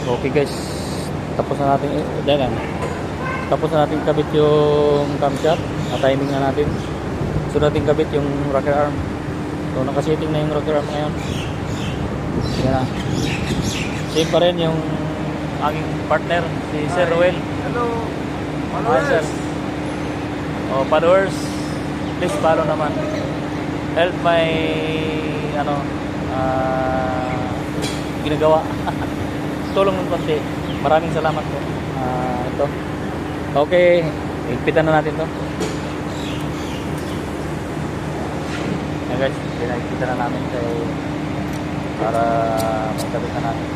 Okay guys, tapos na natin tapos na natin kabit yung camshaft. Timing na natin. So natin kabit yung rocker arm. So nakasetting na yung rocker arm ngayon. Yan na. Same pa rin yung aking partner, si Sir Roel. Hello. Hi sir. Oh, followers, please follow naman. Help my ginagawa. Tulong ng konti. Maraming salamat po. Ito. Okay, higpitan na natin to. Ayan guys, higpitan na namin para magkabit na natin.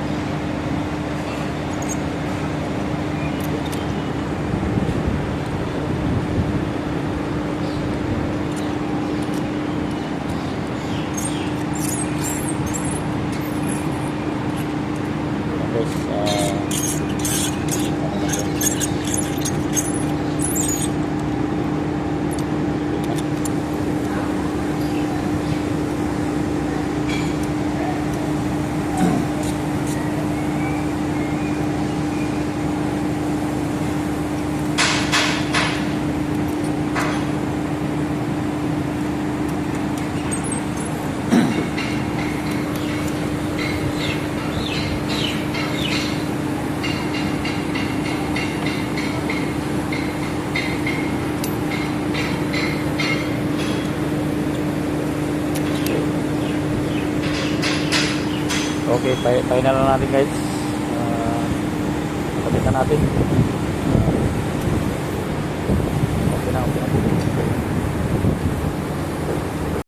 Okay, final na natin guys. Kapitan natin.